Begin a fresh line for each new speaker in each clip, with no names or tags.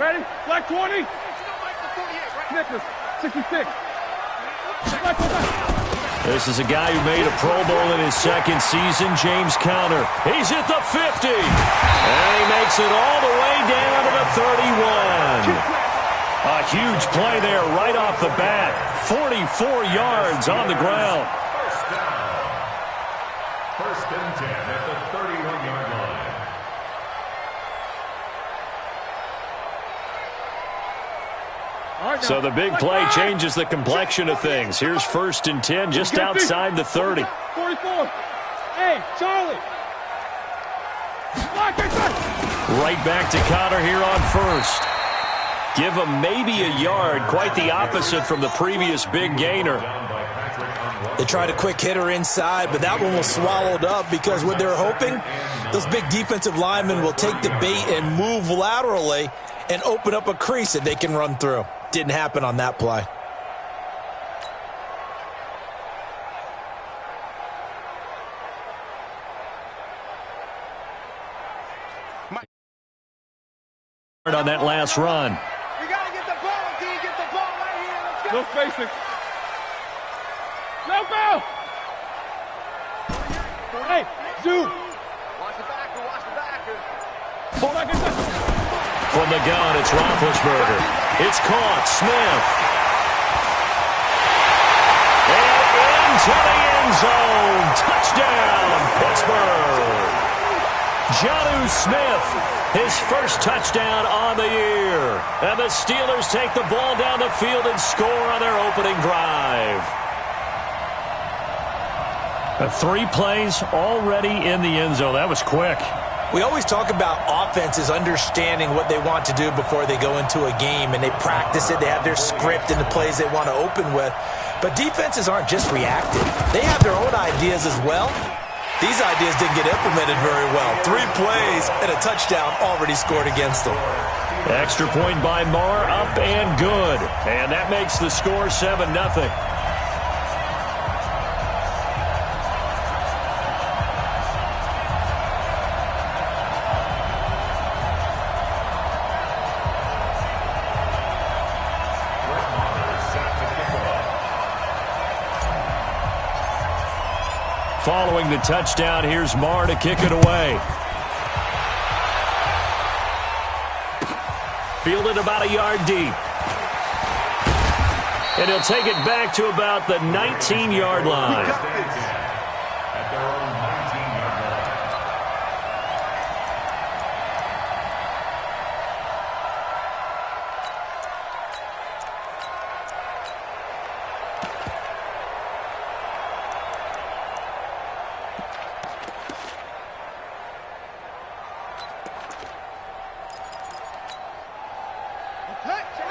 Ready? Black 20. Nicholas, 66.
This is a guy who made a Pro Bowl in his second season, James Conner. He's at the 50. And he makes it all the way down to the 31. A huge play there right off the bat. 44 yards on the ground.
First and 10 at the 31-yard line.
So the big play changes the complexion of things. Here's first and 10 just outside the 30.
44. Hey, Charlie.
Right back to Conner here on first. Give him maybe a yard, quite the opposite from the previous big gainer.
They tried a quick hitter inside, but that one was swallowed up because what they're hoping, those big defensive linemen will take the bait and move laterally and open up a crease that they can run through. Didn't happen on that play.
On that last run.
We got to get the ball, D. Get the ball right here. Let's go. No spacing. No foul. Hey, zoom. Watch the backer. Watch the backer. Ball back inside.
From the gun, it's Roethlisberger. It's caught. Smith. And into the end zone. Touchdown, Pittsburgh. Jonnu Smith, his first touchdown on the year. And the Steelers take the ball down the field and score on their opening drive. 3 plays already in the end zone. That was quick.
We always talk about offenses understanding what they want to do before they go into a game, and they practice it. They have their script and the plays they want to open with. But defenses aren't just reactive. They have their own ideas as well. These ideas didn't get implemented very well. 3 plays and a touchdown already scored against them.
Extra point by Marr, up and good. And that makes the score 7-0. Following the touchdown, here's Marr to kick it away. Fielded about a yard deep. And he'll take it back to about the 19-yard line.
At their own 19-yard line.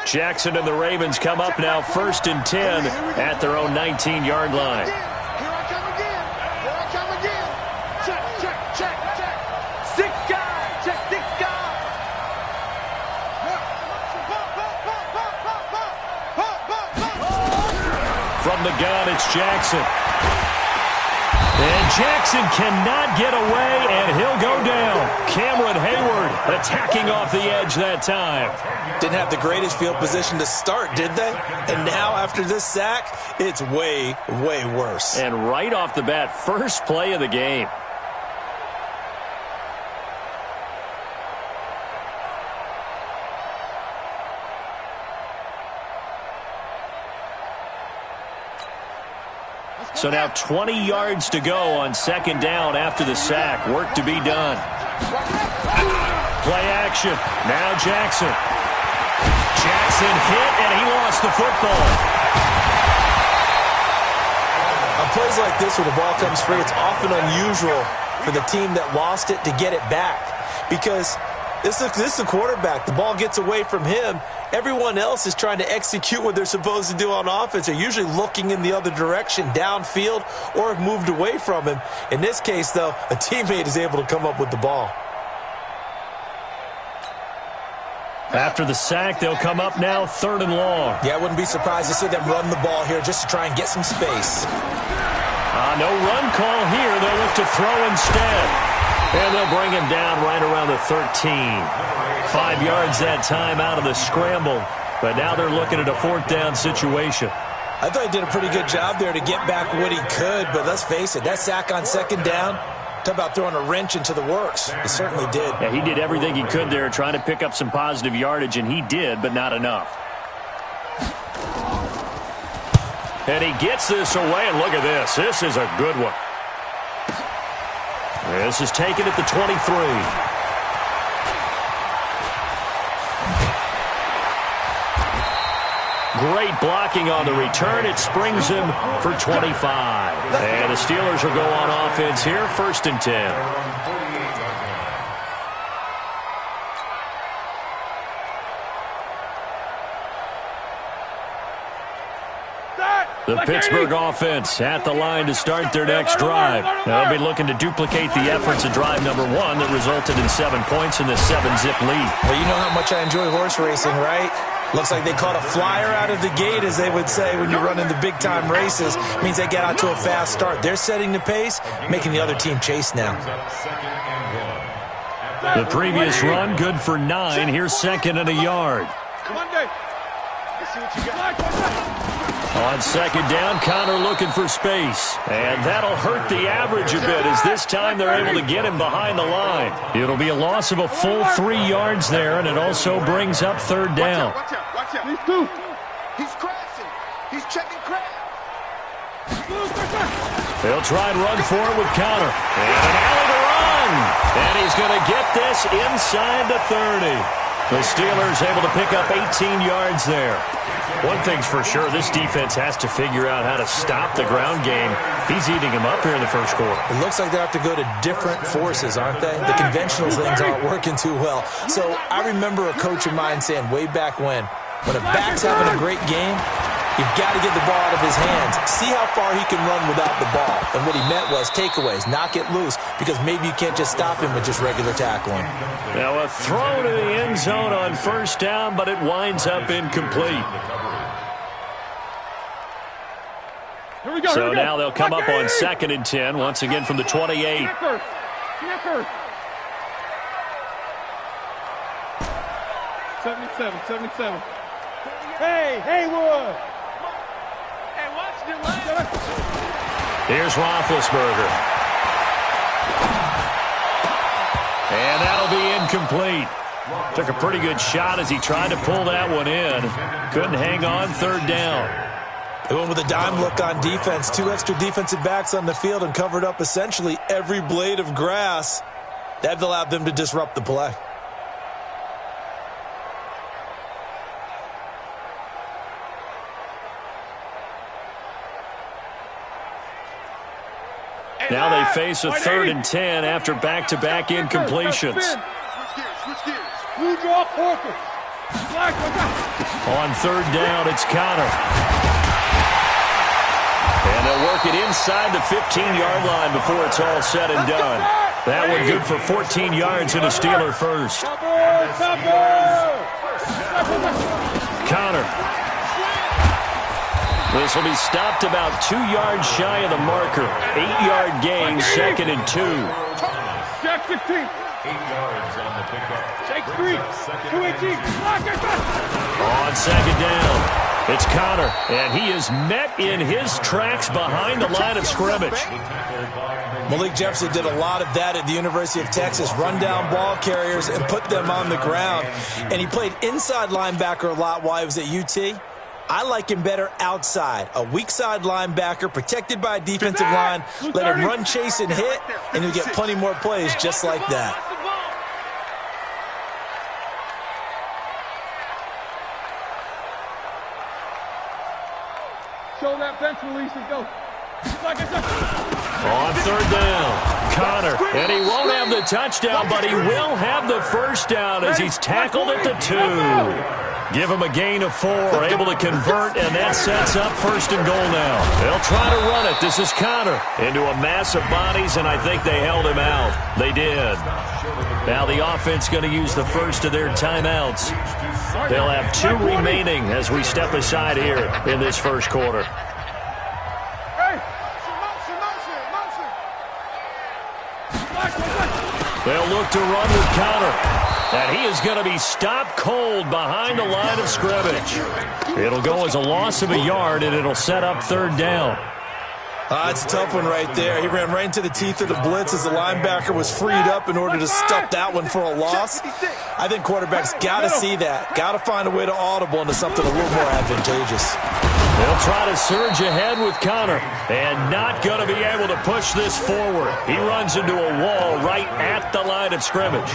Jackson and the Ravens come up now first and 10 at their own 19-yard line.
Here I come again. Here I come again. Check, check, check, check. 6 guys. Check 6 guys.
From the gun, it's Jackson. And Jackson cannot get away, and he'll go down. Cameron Hayward attacking off the edge that time.
Didn't have the greatest field position to start, did they? And now after this sack, it's way, way worse.
And right off the bat, first play of the game. So now 20 yards to go on second down after the sack. Work to be done. Play action. Now Jackson. Jackson hit, and he lost the football.
On plays like this where the ball comes free, it's often unusual for the team that lost it to get it back. Because this is the quarterback. The ball gets away from him. Everyone else is trying to execute what they're supposed to do on offense. They're usually looking in the other direction, downfield, or have moved away from him. In this case, though, a teammate is able to come up with the ball.
After the sack, they'll come up now third and long.
Yeah, I wouldn't be surprised to see them run the ball here just to try and get some space.
No run call here. They'll look to throw instead. And they'll bring him down right around the 13. 5 yards that time out of the scramble. But now they're looking at a 4th down situation.
I thought he did a pretty good job there to get back what he could, but let's face it, that sack on 2nd down, talk about throwing a wrench into the works. He certainly did.
Yeah, he did everything he could there trying to pick up some positive yardage, and he did, but not enough. And he gets this away, and look at this. This is a good one. This is taken at the 23. Great blocking on the return. It springs him for 25. And the Steelers will go on offense here, 1st and 10. The Pittsburgh offense at the line to start their next drive. They'll be looking to duplicate the efforts of drive number 1 that resulted in 7 points in the 7-zip lead.
Well, you know how much I enjoy horse racing, right? Looks like they caught a flyer out of the gate, as they would say when you run into big-time races. Means they get out to a fast start. They're setting the pace, making the other team chase now.
The previous run, good for 9. Here's 2nd and a yard.
Come on, Dave. Let's see what you got.
On 2nd down, Connor looking for space. And that'll hurt the average a bit, as this time they're able to get him behind the line. It'll be a loss of a full 3 yards there, and it also brings up 3rd down.
Watch out, watch out. These two. He's crashing. He's checking crash.
They'll try and run for it with Connor. And an alley to run. And he's going to get this inside the 30. The Steelers able to pick up 18 yards there. One thing's for sure, this defense has to figure out how to stop the ground game. He's eating them up here in the 1st quarter.
It looks like they have to go to different forces, aren't they? The conventional things aren't working too well. So I remember a coach of mine saying way back when a back's having a great game, you've got to get the ball out of his hands. See how far he can run without the ball. And what he meant was takeaways, knock it loose, because maybe you can't just stop him with just regular tackling.
Now a throw to the end zone on 1st down, but it winds up incomplete. So now they'll come up on 2nd and 10, once again from the 28.
77. Hey, Haywood. Hey, watch the line.
Here's Roethlisberger. And that'll be incomplete. Took a pretty good shot as he tried to pull that one in. Couldn't hang on, 3rd down.
They went with a dime look on defense. 2 extra defensive backs on the field and covered up essentially every blade of grass. That allowed them to disrupt the play.
Now they face a 3rd and 10 after back-to-back incompletions.
Switch gears. Blue draw focus.
On 3rd down, it's Connor. And they'll work it inside the 15-yard line before it's all said and done. That one good for 14 yards and a Steeler first. Connor. This will be stopped about 2 yards shy of the marker. 8-yard gain, 2nd and 2.
Jack 15.
8 yards on the pickup.
Take 3. 2-18.
On 2nd down, it's Connor, and he is met in his tracks behind the line of scrimmage.
Malik Jefferson did a lot of that at the University of Texas, run down ball carriers and put them on the ground. And he played inside linebacker a lot while he was at UT. I like him better outside. A weak side linebacker protected by a defensive line. Let him run, chase, and hit, and you'll get plenty more plays just like that.
Show that bench release and go.
On 3rd down, Connor, and he won't have the touchdown, but he will have the 1st down as he's tackled at the 2. Give him a gain of 4, able to convert, and that sets up 1st and goal now. They'll try to run it. This is Connor into a mass of bodies, and I think they held him out. They did. Now the offense going to use the first of their timeouts. They'll have 2 remaining as we step aside here in this 1st quarter. They'll look to run with Counter. And he is going to be stopped cold behind the line of scrimmage. It'll go as a loss of a yard, and it'll set up third down.
It's a tough one right there. He ran right into the teeth of the blitz as the linebacker was freed up in order to stuff that one for a loss. I think quarterbacks got to see that. Got to find a way to audible into something a little more advantageous.
They'll try to surge ahead with Connor, and not going to be able to push this forward. He runs into a wall right at the line of scrimmage.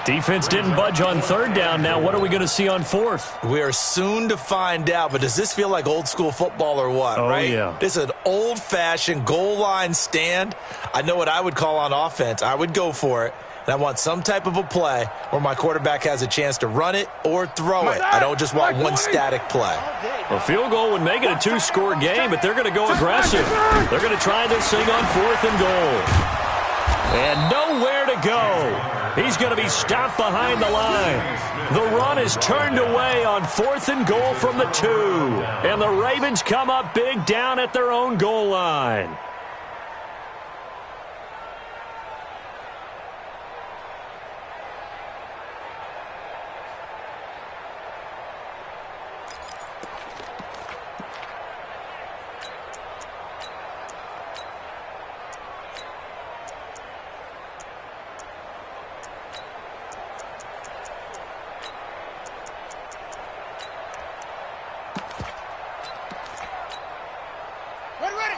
Defense didn't budge on third down. Now what are we going to see on fourth?
We are soon to find out, but does this feel like old school football or what, right?
Yeah.
This is an old-fashioned goal line stand. I know what I would call on offense. I would go for it. And I want some type of a play where my quarterback has a chance to run it or throw it. I don't just want one static play.
A field goal would make it a two-score game, but they're going to go aggressive. They're going to try this thing on fourth and goal. And nowhere to go. He's going to be stopped behind the line. The run is turned away on fourth and goal from the 2. And the Ravens come up big down at their own goal line.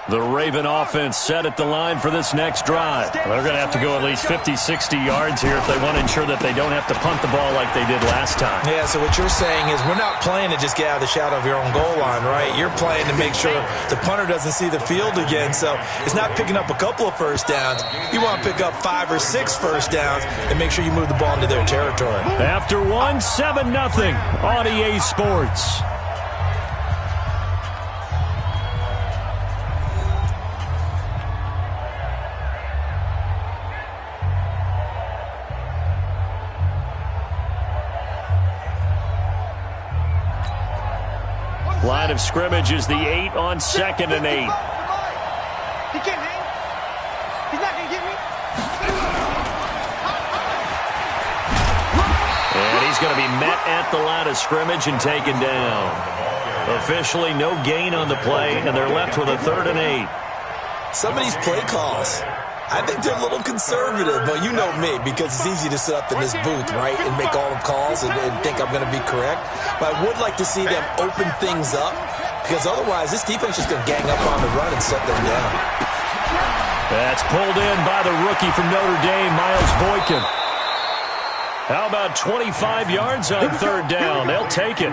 The Raven offense set at the line for this next drive. They're going to have to go at least 50, 60 yards here if they want to ensure that they don't have to punt the ball like they did last time.
Yeah, so what you're saying is we're not playing to just get out of the shadow of your own goal line, right? You're playing to make sure the punter doesn't see the field again. So it's not picking up a couple of first downs. You want to pick up 5 or 6 first downs and make sure you move the ball into their territory.
After 7-0 on EA Sports. Line of scrimmage is the 8 on 2nd and 8.
He can't hang. He's not going to get me.
And he's going to be met at the line of scrimmage and taken down. Officially no gain on the play, and they're left with a 3rd and 8.
Some of these play calls, I think they're a little conservative, but you know me, because it's easy to sit up in this booth, right, and make all the calls and think I'm going to be correct. But I would like to see them open things up, because otherwise this defense is going to gang up on the run and shut them down.
That's pulled in by the rookie from Notre Dame, Miles Boykin. How about 25 yards on 3rd down? They'll take it.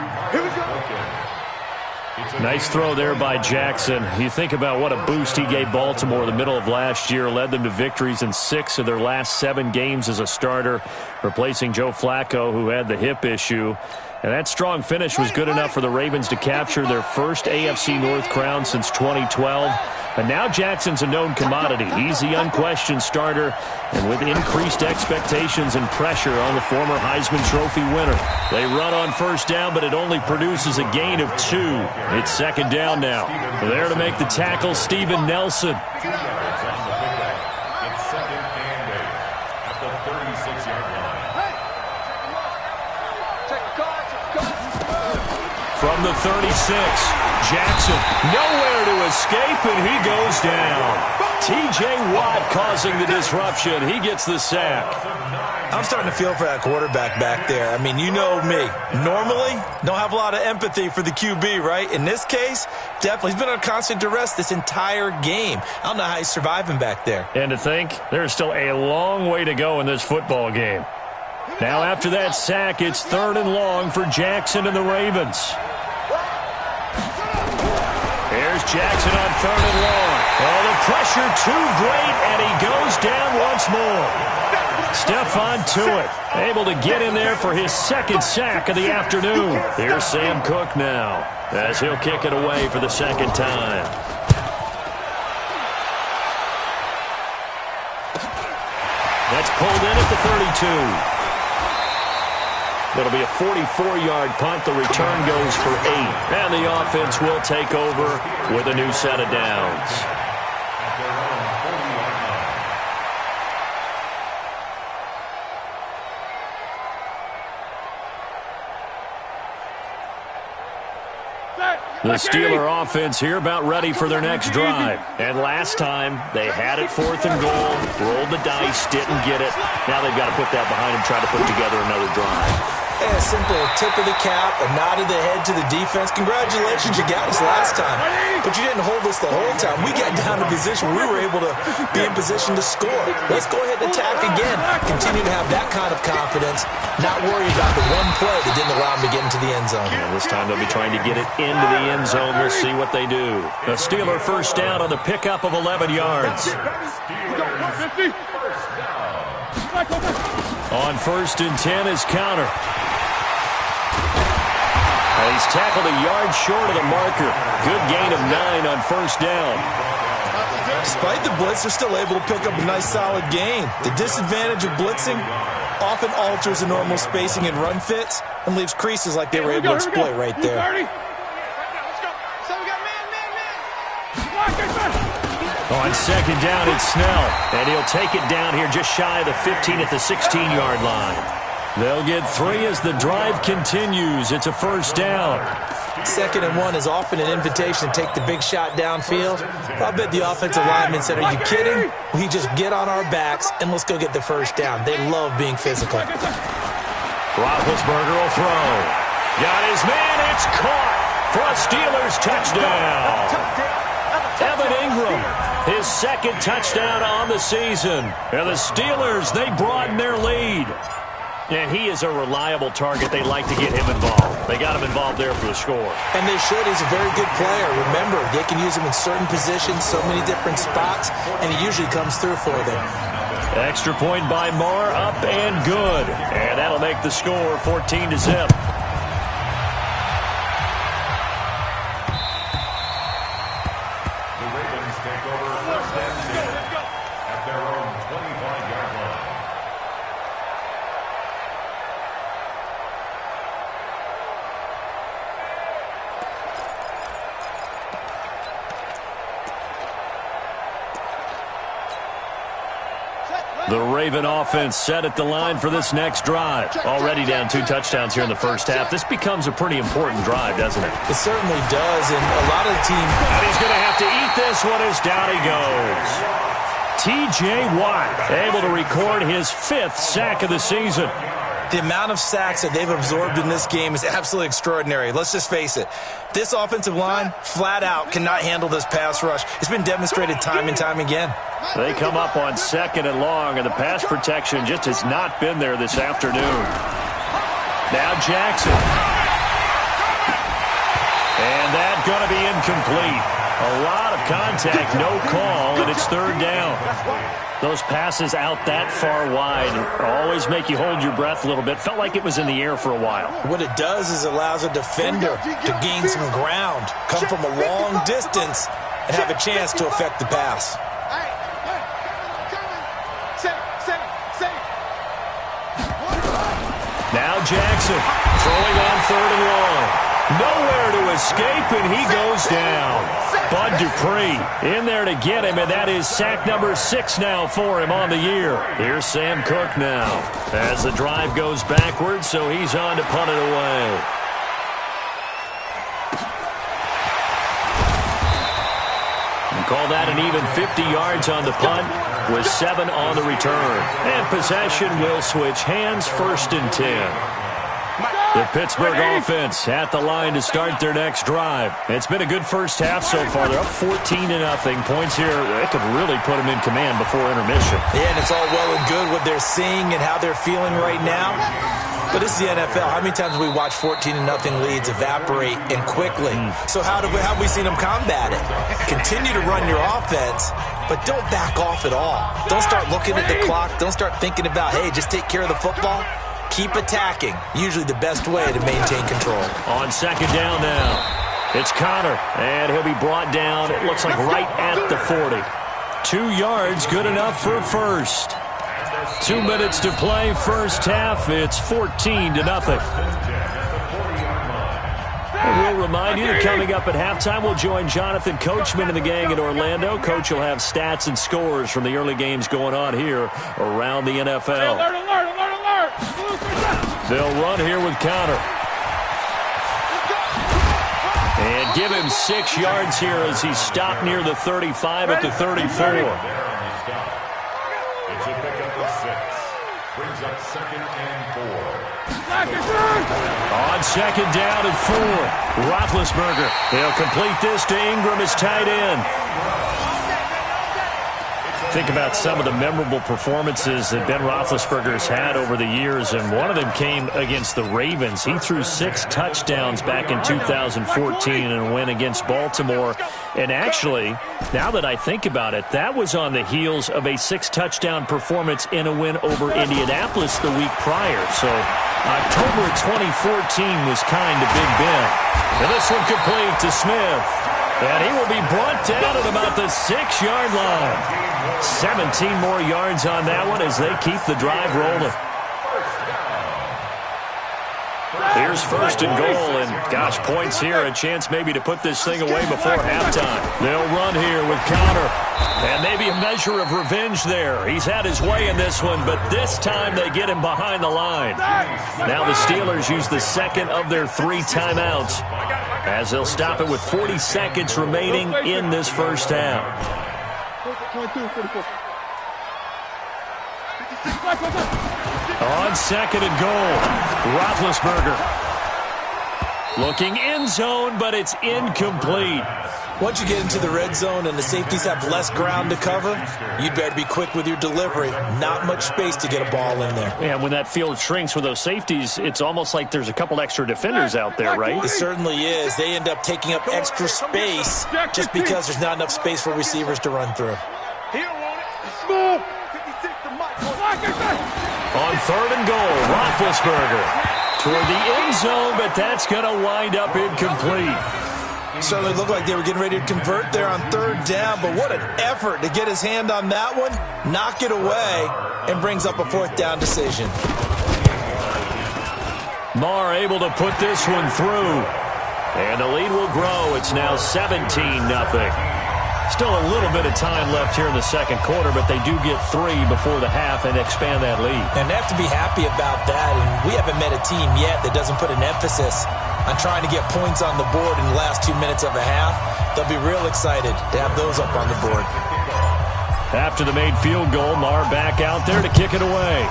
Nice throw there by Jackson. You think about what a boost he gave Baltimore the middle of last year, led them to victories in 6 of their last 7 games as a starter, replacing Joe Flacco, who had the hip issue. And that strong finish was good enough for the Ravens to capture their first AFC North crown since 2012. And now Jackson's a known commodity. He's the unquestioned starter, and with increased expectations and pressure on the former Heisman Trophy winner. They run on 1st down, but it only produces a gain of 2. It's 2nd down now. There to make the tackle, Steven Nelson.
It's 2 yards on the pickup. It's 2nd and 8 at the 36-yard line.
From the 36, Jackson nowhere to escape, and he goes down. T.J. Watt causing the disruption. He gets the sack.
I'm starting to feel for that quarterback back there. I mean, you know me. Normally, don't have a lot of empathy for the QB, right? In this case, definitely. He's been under constant duress this entire game. I don't know how he's surviving back there.
And to think, there's still a long way to go in this football game. Now after that sack, it's 3rd and long for Jackson and the Ravens. Here's Jackson on 3rd and long. Oh, the pressure too great, and he goes down once more. Stephon Tuitt able to get in there for his 2nd sack of the afternoon. Here's Sam Cook now, as he'll kick it away for the 2nd time. That's pulled in at the 32. It'll be a 44-yard punt. The return goes for 8. And the offense will take over with a new set of downs. The Steeler offense here about ready for their next drive. And last time, they had it 4th and goal, rolled the dice, didn't get it. Now they've got to put that behind them, try to put together another drive.
A simple tip of the cap, a nod of the head to the defense. Congratulations, you got us last time. But you didn't hold us the whole time. We got down to a position where we were able to be in position to score. Let's go ahead and attack again. Continue to have that kind of confidence, not worry about the one play that didn't allow them to get into the end zone.
And this time they'll be trying to get it into the end zone. We'll see what they do. The Steeler first down on the pickup of 11 yards. On 1st and 10 is counter. He's tackled a yard short of the marker. Good gain of 9 on 1st down.
Despite the blitz, they're still able to pick up a nice solid gain. The disadvantage of blitzing often alters the normal spacing and run fits and leaves creases like they were able to exploit right there.
On 2nd down, it's Snell. And he'll take it down here just shy of the 15 at the 16-yard line. They'll get 3 as the drive continues. It's a 1st down.
2nd and 1 is often an invitation to take the big shot downfield. I'll bet the offensive lineman said, "Are you kidding? We just get on our backs and let's go get the 1st down." They love being physical.
Roethlisberger will throw. Got his man. It's caught for a Steelers touchdown. Evan Ingram, his 2nd touchdown on the season. And the Steelers, they broaden their lead. And he is a reliable target. They like to get him involved. They got him involved there for the score.
And they should. He's a very good player. Remember, they can use him in certain positions, so many different spots, and he usually comes through for them.
Extra point by Marr, up and good. And that'll make the score 14-0.
The Ravens take over 1st and 10 at their own 25-yard line.
The Raven offense set at the line for this next drive. Already down 2 touchdowns here in the first half. This becomes a pretty important drive, doesn't it?
It certainly does, and a lot of the team...
And he's going to have to eat this one as down he goes. T.J. Watt able to record his 5th sack of the season.
The amount of sacks that they've absorbed in this game is absolutely extraordinary. Let's just face it. This offensive line, flat out, cannot handle this pass rush. It's been demonstrated time and time again.
They come up on 2nd and long, and the pass protection just has not been there this afternoon. Now Jackson. And that's going to be incomplete. A lot of contact, no call, and it's 3rd down. Those passes out that far wide always make you hold your breath a little bit. Felt like it was in the air for a while.
What it does is it allows a defender to gain some ground, come from a long distance, and have a chance to affect the pass.
Now Jackson throwing on 3rd and long. Nowhere to escape, and he goes down. Bud Dupree in there to get him, and that is sack number 6 now for him on the year. Here's Sam Cook now as the drive goes backwards, so he's on to punt it away. And call that an even 50 yards on the punt with 7 on the return. And possession will switch hands, 1st and 10. The Pittsburgh offense at the line to start their next drive. It's been a good first half so far. They're up 14-0. Points here, it could really put them in command before intermission.
Yeah, and it's all well and good what they're seeing and how they're feeling right now. But this is the NFL. How many times have we watched 14-0 leads evaporate and quickly? So how have we seen them combat it? Continue to run your offense, but don't back off at all. Don't start looking at the clock. Don't start thinking about, hey, just take care of the football. Keep attacking. Usually the best way to maintain control.
On 2nd down now, it's Connor, and he'll be brought down, it looks like right at the 40. 2 yards, good enough for a first. 2 minutes to play, first half. It's 14-0. And we'll remind you that coming up at halftime, we'll join Jonathan Coachman and the gang in Orlando. Coach will have stats and scores from the early games going on here around the NFL. They'll run here with Connor. And give him 6 yards here as he stopped near the 35 at the 34.
There on the stop. It's a pickup of 6. Brings up 2nd and 4.
On 2nd down and 4. Roethlisberger. He'll complete this to Ingram as tight end. Think about some of the memorable performances that Ben Roethlisberger's had over the years, and one of them came against the Ravens. He threw 6 touchdowns back in 2014 in a win against Baltimore. And actually, now that I think about it, that was on the heels of a 6-touchdown performance in a win over Indianapolis the week prior. So October 2014 was kind to Big Ben. And this one complete to Smith. And he will be brought down at about the 6-yard line. 17 more yards on that one as they keep the drive rolling. Here's 1st and goal, and gosh, points here, a chance maybe to put this thing away before halftime. They'll run here with Conner, and maybe a measure of revenge there. He's had his way in this one, but this time they get him behind the line. Now the Steelers use the 2nd of their 3 timeouts as they'll stop it with 40 seconds remaining in this first half.
22, 44.
On 2nd and goal, Roethlisberger looking end zone, but it's incomplete.
Once you get into the red zone and the safeties have less ground to cover, you'd better be quick with your delivery. Not much space to get a ball in there.
And when that field shrinks with those safeties, it's almost like there's a couple extra defenders out there, right?
It certainly is. They end up taking up extra space just because there's not enough space for receivers to run through.
On 3rd and goal, Roethlisberger toward the end zone, but that's going to wind up incomplete.
Certainly looked like they were getting ready to convert there on 3rd down, but what an effort to get his hand on that one, knock it away, and brings up a 4th down decision.
Marr able to put this one through, and the lead will grow. It's now 17-0. Still a little bit of time left here in the 2nd quarter, but they do get 3 before the half and expand that lead.
And they have to be happy about that, and we haven't met a team yet that doesn't put an emphasis on trying to get points on the board in the last 2 minutes of a half. They'll be real excited to have those up on the board.
After the made field goal, Marr back out there to kick it away.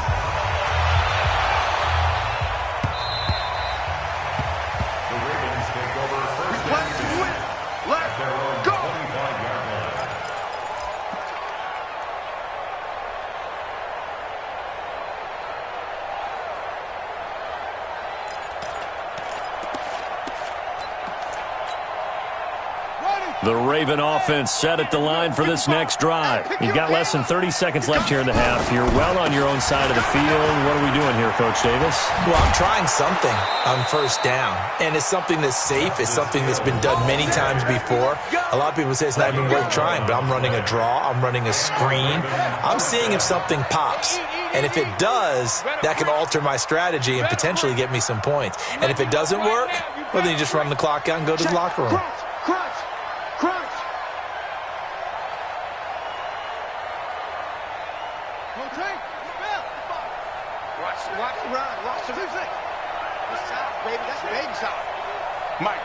The Ravens take over 1st and 10. Let's go! 25-yard line.
The Raven offense set at the line for this next drive. You've got less than 30 seconds left here in the half. You're well on your own side of the field. What are we doing here, Coach Davis?
Well, I'm trying something on 1st down, and it's something that's safe. It's something that's been done many times before. A lot of people say it's not even worth trying, but I'm running a draw. I'm running a screen. I'm seeing if something pops. And if it does, that can alter my strategy and potentially get me some points. And if it doesn't work, well, then you just run the clock out and go to the locker room.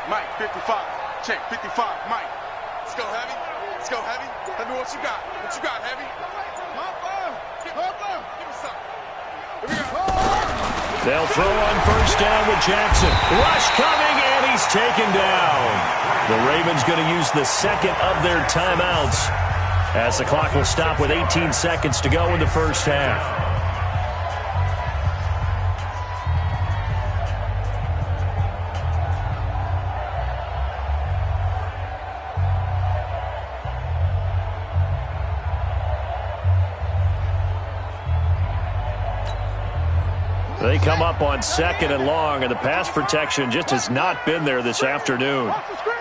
Mike, 55. Check, 55. Mike. Let's go, Heavy. Let's go, Heavy. Let me what you got. What you got, Heavy? Give me something. Here we go.
They'll throw on 1st down with Jackson. Rush coming, and he's taken down. The Ravens going to use the 2nd of their timeouts as the clock will stop with 18 seconds to go in the first half. They come up on 2nd and long, and the pass protection just has not been there this afternoon.
Watch the screen.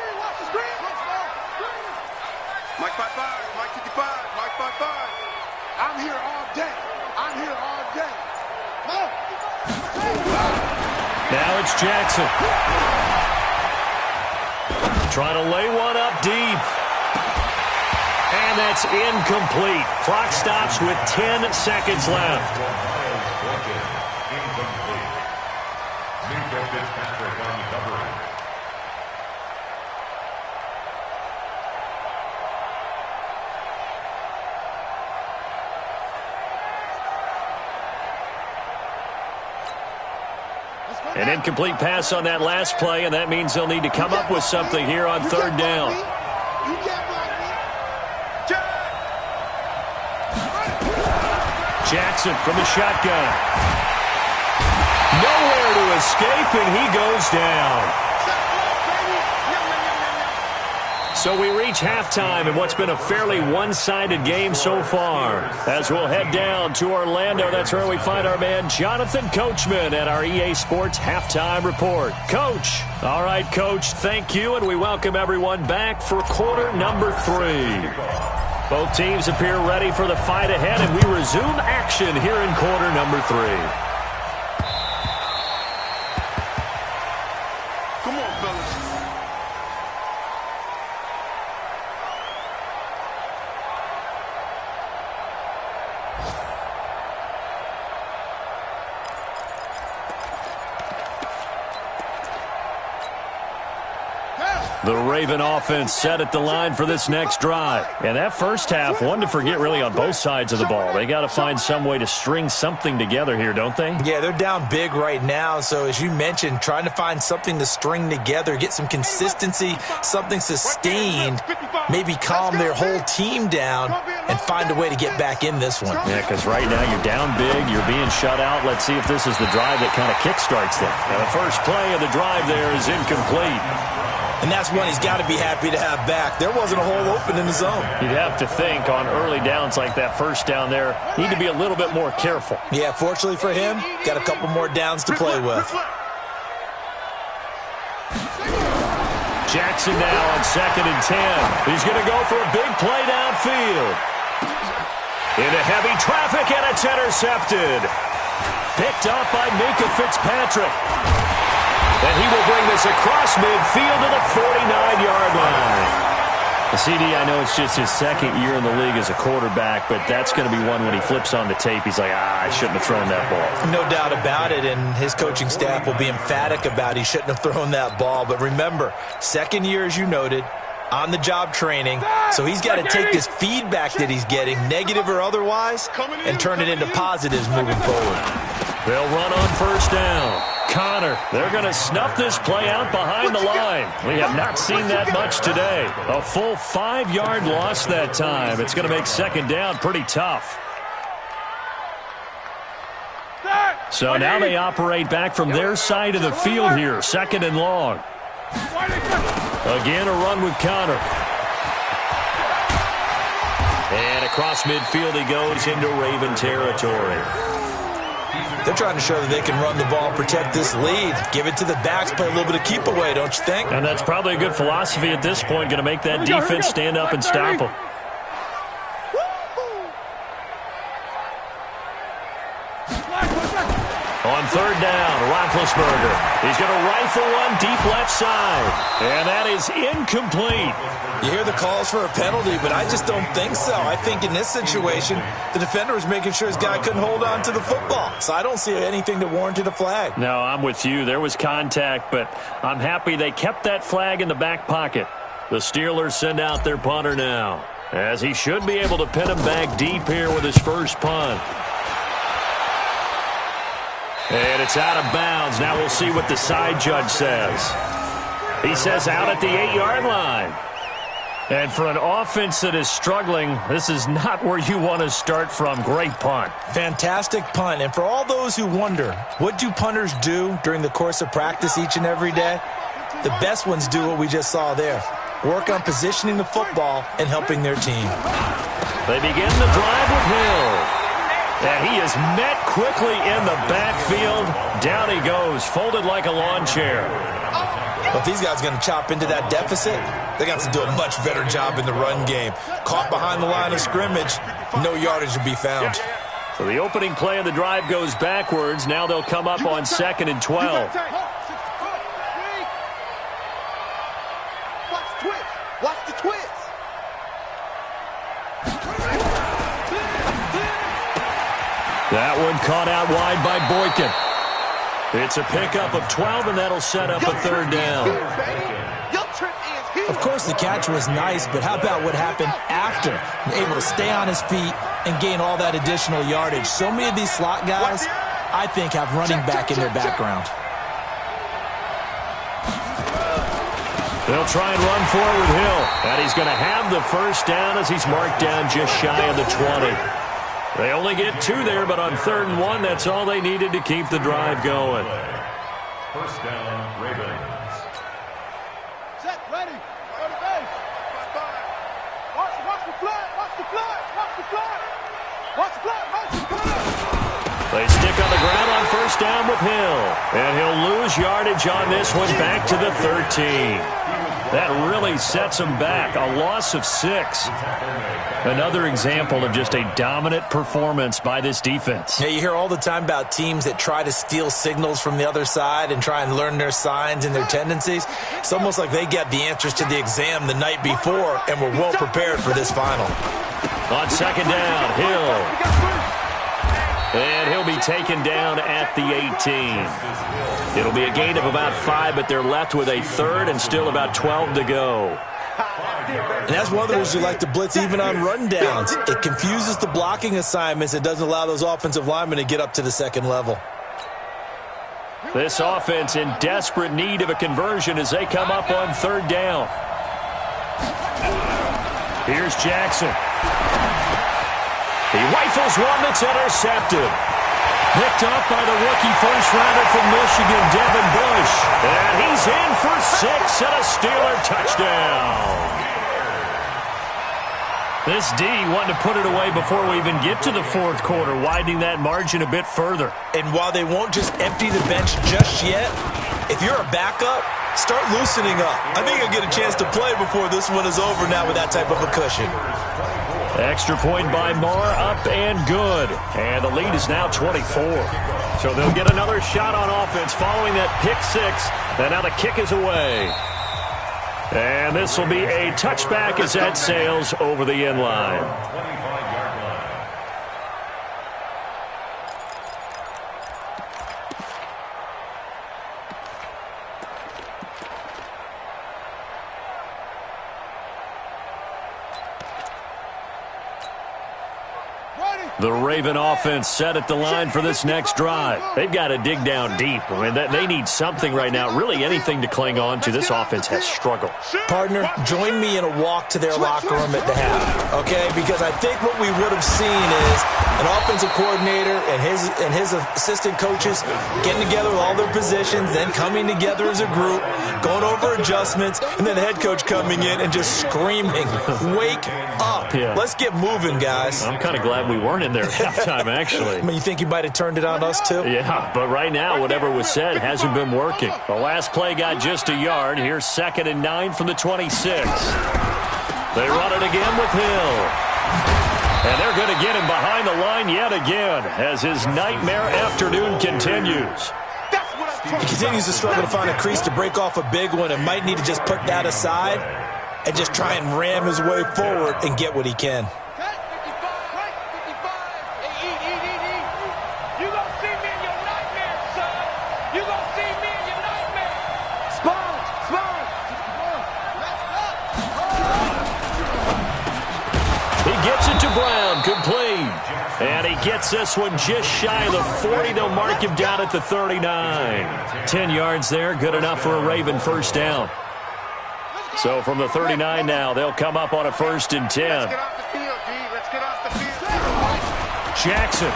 Mike 55, Mike 55, Mike 55. I'm here all day.
Now it's Jackson. Trying to lay one up deep. And that's incomplete. Clock stops with 10 seconds left. An incomplete pass on that last play, and that means they'll need to come up with something here on third down. Jackson from the shotgun. Nowhere to escape, and he goes down. So we reach halftime in what's been a fairly one-sided game so far. As we'll head down to Orlando, that's where we find our man Jonathan Coachman at our EA Sports Halftime Report. Coach. All right, Coach, thank you, and we welcome everyone back for quarter number 3. Both teams appear ready for the fight ahead, and we resume action here in quarter number 3.
Come on, fellas.
The Raven offense set at the line for this next drive. And that first half, one to forget really on both sides of the ball. They got to find some way to string something together here, don't they?
Yeah, they're down big right now. So as you mentioned, trying to find something to string together, get some consistency, something sustained, maybe calm their whole team down and find a way to get back in this one.
Yeah, because right now you're down big, you're being shut out. Let's see if this is the drive that kind of kickstarts them. Now, the first play of the drive there is incomplete.
And that's one he's got to be happy to have back. There wasn't a hole open in the zone.
You'd have to think on early downs like that first down there, need to be a little bit more careful.
Yeah, fortunately for him, got a couple more downs to play with.
Jackson now on 2nd and 10. He's going to go for a big play downfield. Into heavy traffic, and it's intercepted. Picked up by Minka Fitzpatrick. And he will bring this across midfield to the 49-yard line. CD, I know it's just his second year in the league as a quarterback, but that's going to be one when he flips on the tape. He's like, I shouldn't have thrown that ball.
No doubt about it, and his coaching staff will be emphatic about he shouldn't have thrown that ball. But remember, second year, as you noted, on-the-job training, so he's got to take this feedback that he's getting, negative or otherwise, and turn it into positives moving forward.
They'll run on first down. Connor, they're going to snuff this play out behind the line. We have not seen that much today. A full 5-yard loss that time. It's going to make second down pretty tough. So now they operate back from their side of the field here, 2nd and long. Again, a run with Connor. And across midfield he goes into Raven territory.
They're trying to show that they can run the ball, protect this lead, give it to the backs, play a little bit of keep away, don't you think?
And that's probably a good philosophy at this point, going to make that defense stand up and stop them. On third down, Roethlisberger. He's going to rifle one deep left side. And that is incomplete.
You hear the calls for a penalty, but I just don't think so. I think in this situation, the defender was making sure his guy couldn't hold on to the football. So I don't see anything that warranted a flag.
No, I'm with you. There was contact, but I'm happy they kept that flag in the back pocket. The Steelers send out their punter now, as he should be able to pin him back deep here with his first punt. And it's out of bounds. Now we'll see what the side judge says. He says out at the 8-yard line. And for an offense that is struggling, this is not where you want to start from. Great punt.
Fantastic punt. And for all those who wonder, what do punters do during the course of practice each and every day? The best ones do what we just saw there. Work on positioning the football and helping their team.
They begin the drive with Hill. And he is met quickly in the backfield. Down he goes, folded like a lawn chair.
But if these guys are going to chop into that deficit, they got to do a much better job in the run game. Caught behind the line of scrimmage, no yardage to be found.
So the opening play of the drive goes backwards. Now they'll come up on 2nd and 12.
Watch the twist.
That one caught out wide by Boykin. It's a pickup of 12, and that'll set up a third down.
Of course, the catch was nice, but how about what happened after? Able to stay on his feet and gain all that additional yardage. So many of these slot guys, I think, have running back in their background.
They'll try and run for it with Hill. And he's going to have the first down as he's marked down just shy of the 20. They only get 2 there, but on 3rd and 1, that's all they needed to keep the drive going.
First down, Ravens.
Set, ready. Go to base. Watch the flag. Watch the flag. Watch the flag. Watch the flag. Watch the flag.
They stick on the ground on first down with Hill. And he'll lose yardage on this one back to the 13. That really sets him back. A loss of 6. Another example of just a dominant performance by this defense.
Yeah, you hear all the time about teams that try to steal signals from the other side and try and learn their signs and their tendencies. It's almost like they get the answers to the exam the night before and were well prepared for this final.
On second down, Hill. And he'll be taken down at the 18. It'll be a gain of about 5, but they're left with a 3rd and still about 12 to go.
And that's one of the reasons you like to blitz even on rundowns. It confuses the blocking assignments. It doesn't allow those offensive linemen to get up to the second level.
This offense in desperate need of a conversion as they come up on 3rd down. Here's Jackson. He rifles one that's intercepted. Picked off by the rookie first-rounder from Michigan, Devin Bush. And he's in for 6 and a Steeler touchdown. This D wanted to put it away before we even get to the 4th quarter, widening that margin a bit further.
And while they won't just empty the bench just yet, if you're a backup, start loosening up. I think you'll get a chance to play before this one is over now with that type of a cushion.
Extra point by Marr, up and good. And the lead is now 24. So they'll get another shot on offense following that pick 6. And now the kick is away. And this will be a touchback as that sails over the end line.
25-yard line.
The Raven offense set at the line for this next drive. They've got to dig down deep. I mean, they need something right now, really anything to cling on to. This offense has struggled.
Partner, join me in a walk to their locker room at the half, okay? Because I think what we would have seen is an offensive coordinator and his assistant coaches getting together with all their positions, then coming together as a group, going over adjustments, and then the head coach coming in and just screaming, "Wake up.
Yeah.
Let's get moving, guys."
I'm kind of glad we weren't in there at halftime, actually.
I mean, you think you might have turned it on us, too?
Yeah, but right now, whatever was said hasn't been working. The last play got just a yard. Here's 2nd and 9 from the 26. They run it again with Hill. And they're going to get him behind the line yet again as his nightmare afternoon continues.
He continues to struggle to find a crease to break off a big one and might need to just put that aside and just try and ram his way forward and get what he can.
Brown, complete. And he gets this one just shy of the 40. They'll mark him down at the 39. 10 yards there, good enough for a Raven first down. So from the 39 now, they'll come up on a 1st and 10.
Let's get off the field, D. Let's get off the field.
Jackson.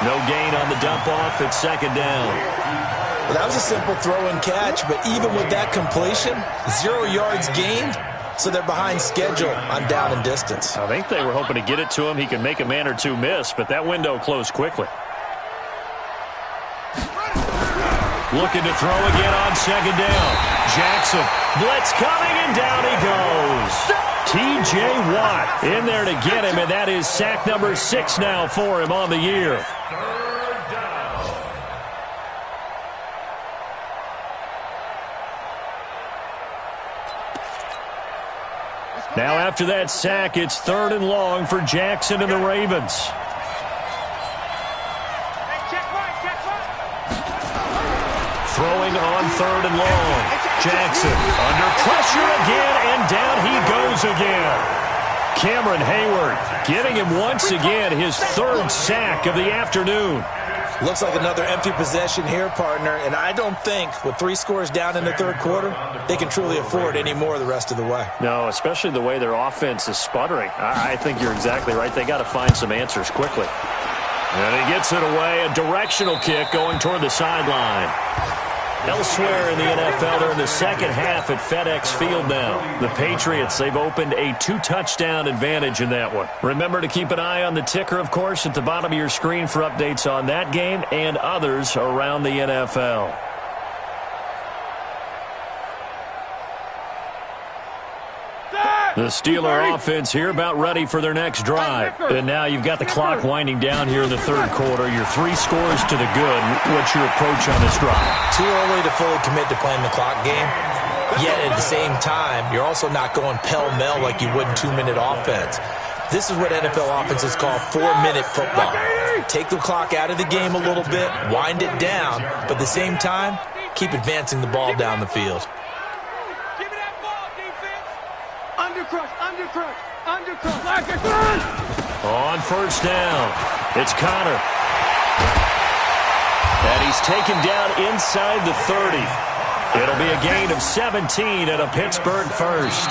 No gain on the dump off at 2nd down.
Well, that was a simple throw and catch, but even with that completion, 0 yards gained. So they're behind schedule on down and distance.
I think they were hoping to get it to him. He can make a man or two miss, but that window closed quickly. Looking to throw again on 2nd down. Jackson, blitz coming, and down he goes. T.J. Watt in there to get him, and that is sack number 6 now for him on the year. Now after that sack, it's 3rd and long for Jackson and the Ravens. Throwing on 3rd and long. Jackson under pressure again, and down he goes again. Cameron Hayward getting him once again his 3rd sack of the afternoon.
Looks like another empty possession here, partner, and I don't think with 3 scores down in the third quarter, they can truly afford any more the rest of the way.
No, especially the way their offense is sputtering. I think you're exactly right. They got to find some answers quickly. And he gets it away, a directional kick going toward the sideline. Elsewhere in the NFL, they're in the second half at FedEx Field now. The Patriots, they've opened a 2-touchdown advantage in that one. Remember to keep an eye on the ticker, of course, at the bottom of your screen for updates on that game and others around the NFL. The Steeler offense here about ready for their next drive. And now you've got the clock winding down here in the third quarter. You're 3 scores to the good. What's your approach on this drive?
Too early to fully commit to playing the clock game. Yet at the same time, you're also not going pell-mell like you would in 2-minute offense. This is what NFL offenses call 4-minute football. Take the clock out of the game a little bit, wind it down, but at the same time, keep advancing the ball down the field.
On first down, it's Connor. And he's taken down inside the 30. It'll be a gain of 17 and a Pittsburgh first.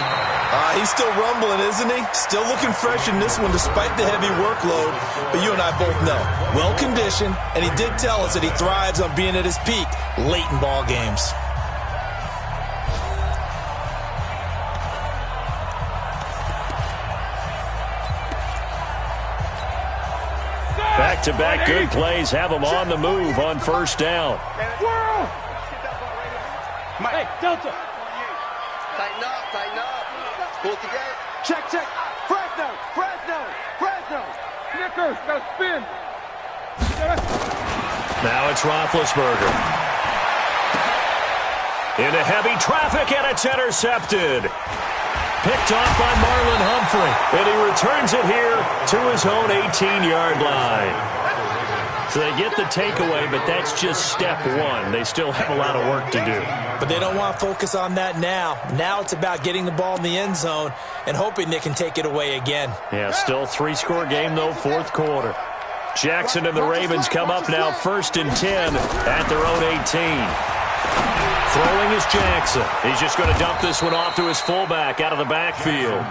He's still rumbling, isn't he? Still looking fresh in this one despite the heavy workload. But you and I both know, well-conditioned, and he did tell us that he thrives on being at his peak late in ball games.
Back-to-back good plays have him on the move on first down.
Hey, Delta. Tighten up. Pull it together. Check. Fresno. Snickers, got to spin.
Now it's Roethlisberger. Into heavy traffic, and it's intercepted. Picked off by Marlon Humphrey, and he returns it here to his own 18-yard line. So they get the takeaway, but that's just step one. They still have a lot of work to do.
But they don't want to focus on that now. Now it's about getting the ball in the end zone and hoping they can take it away again.
Yeah, still 3-score game, though, fourth quarter. Jackson and the Ravens come up now 1st and 10 at their own 18. Throwing is Jackson. He's just going to dump this one off to his fullback out of the backfield.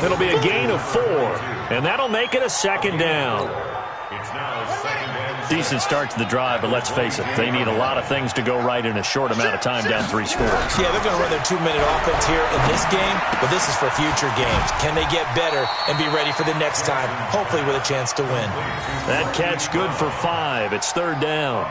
It'll be a gain of 4, and that'll make it a second down. Decent start to the drive, but let's face it, they need a lot of things to go right in a short amount of time, down 3 scores.
Yeah, they're going to run their 2-minute offense here in this game, but this is for future games. Can they get better and be ready for the next time, hopefully with a chance to win?
That catch good for 5. It's 3rd down.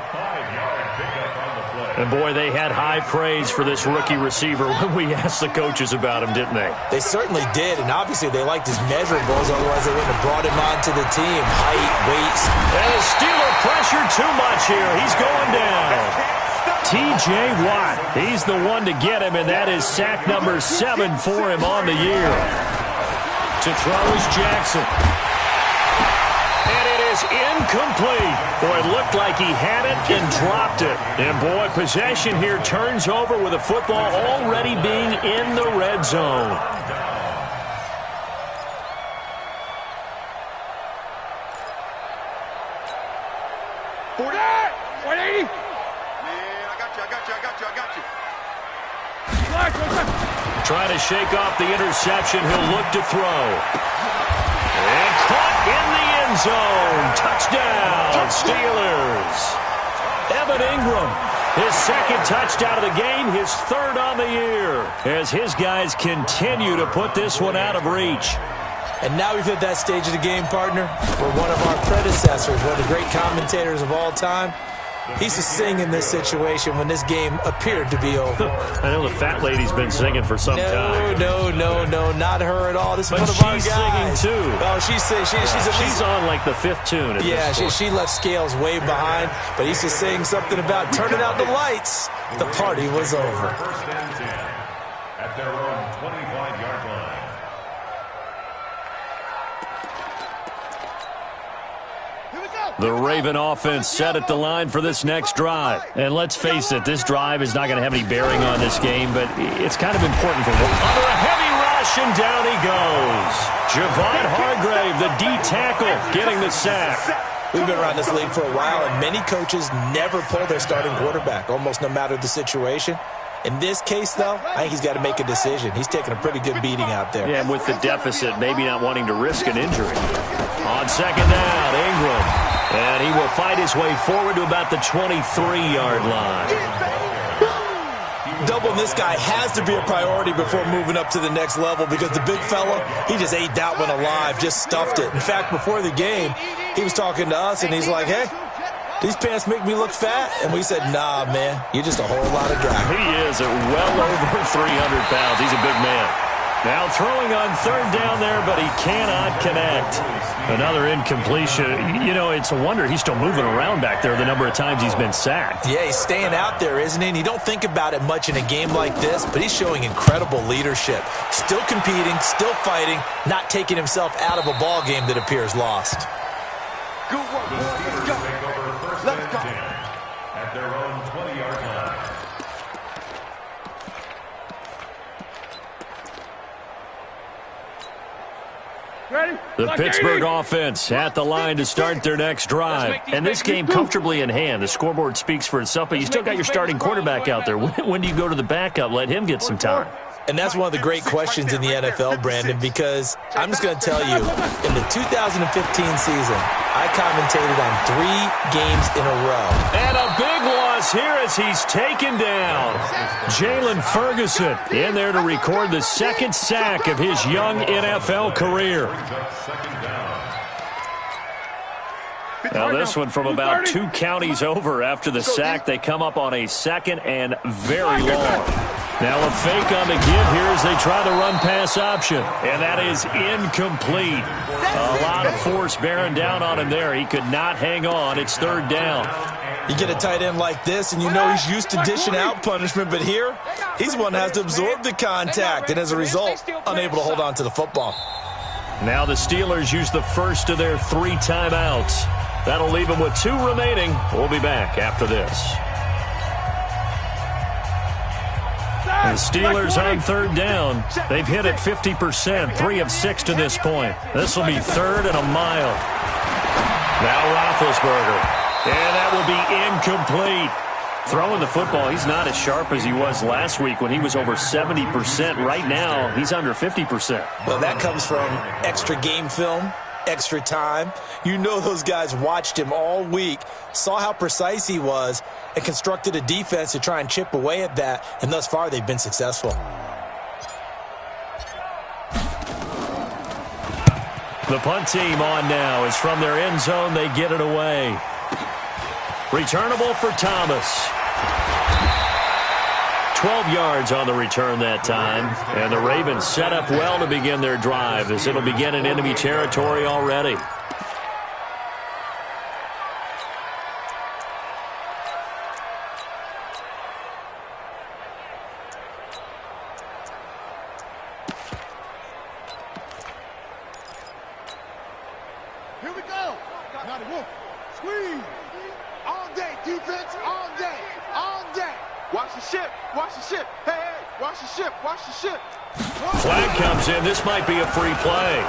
And, boy, they had high praise for this rookie receiver when we asked the coaches about him, didn't they?
They certainly did, and obviously they liked his measurables, otherwise they wouldn't have brought him onto the team. Height, weight.
And the Steeler pressure too much here. He's going down. T.J. Watt, he's the one to get him, and that is sack number 7 for him on the year. To throw is Jackson. And it is incomplete. Boy, it looked like he had it and dropped it. And, boy, possession here turns over with a football already being in the red zone. Trying to shake off the interception. He'll look to throw. And caught in the end zone. Touchdown, Steelers. Evan Ingram, his 2nd touchdown of the game, his 3rd on the year, as his guys continue to put this one out of reach.
And now we've hit that stage of the game, partner, where one of our predecessors, one of the great commentators of all time, he used to sing in this situation when this game appeared to be over.
I know the fat lady's been singing for some time.
No, not her at all. This is
but
one of our guys.
She's singing too.
Oh, she's
on like the 5th tune.
Yeah, she left Scales way behind, but he used to sing something about turning out the lights. The party was over.
1st and 10 at their own 25-yard line.
The Raven offense set at the line for this next drive. And let's face it, this drive is not going to have any bearing on this game, but it's kind of important for one. Under a heavy rush, and down he goes. Javon Hargrave, the D tackle, getting the sack.
We've been around this league for a while, and many coaches never pull their starting quarterback, almost no matter the situation. In this case, though, I think he's got to make a decision. He's taking a pretty good beating out there.
Yeah, and with the deficit, maybe not wanting to risk an injury. On second down, Ingram. And he will fight his way forward to about the 23-yard line.
Doubling this guy has to be a priority before moving up to the next level because the big fella, he just ate that one alive, just stuffed it. In fact, before the game, he was talking to us, and he's like, hey, these pants make me look fat. And we said, nah, man, you're just a whole lot of dry.
He is at well over 300 pounds. He's a big man. Now throwing on third down there, but he cannot connect. Another incompletion. You know, it's a wonder he's still moving around back there the number of times he's been sacked.
Yeah, he's staying out there, isn't he? And you don't think about it much in a game like this, but he's showing incredible leadership. Still competing, still fighting, not taking himself out of a ball game that appears lost.
Good work, boys. Let's go. Let's go.
At their own 20-yard line.
The Pittsburgh offense at the line to start their next drive. And this game comfortably in hand. The scoreboard speaks for itself, but you still got your starting quarterback out there. When do you go to the backup? Let him get some time.
And that's one of the great questions in the NFL, Brandon, because I'm just going to tell you, in the 2015 season, I commentated on 3 games in a row.
And a big loss here as he's taken down. Jalen Ferguson in there to record the second sack of his young NFL career. Now this one from about 2 counties over after the sack. They come up on a second and very long. Now a fake on the give here as they try the run-pass option. And that is incomplete. A lot of force bearing down on him there. He could not hang on. It's third down.
You get a tight end like this, and you know he's used to dishing out punishment, but here, he's one that has to absorb the contact, and as a result, unable to hold on to the football.
Now the Steelers use the first of their 3 timeouts. That'll leave them with 2 remaining. We'll be back after this. The Steelers on third down. They've hit it 50%, 3 of 6 to this point. This will be third and a mile. Now Roethlisberger. And that will be incomplete. Throwing the football, he's not as sharp as he was last week when he was over 70%. Right now, he's under 50%.
Well, that comes from extra game film, extra time. You know those guys watched him all week, saw how precise he was, and constructed a defense to try and chip away at that, and thus far they've been successful.
The punt team on now is from their end zone. They get it away. Returnable for Thomas. 12 yards on the return that time. And the Ravens set up well to begin their drive as it'll begin in enemy territory already.
Here we go. Now the wolf. Squeeze. All day, defense. All day. All day. Watch the ship. Watch the ship. Hey, hey. Watch the ship. Watch the ship.
Flag comes in. This might be a free play.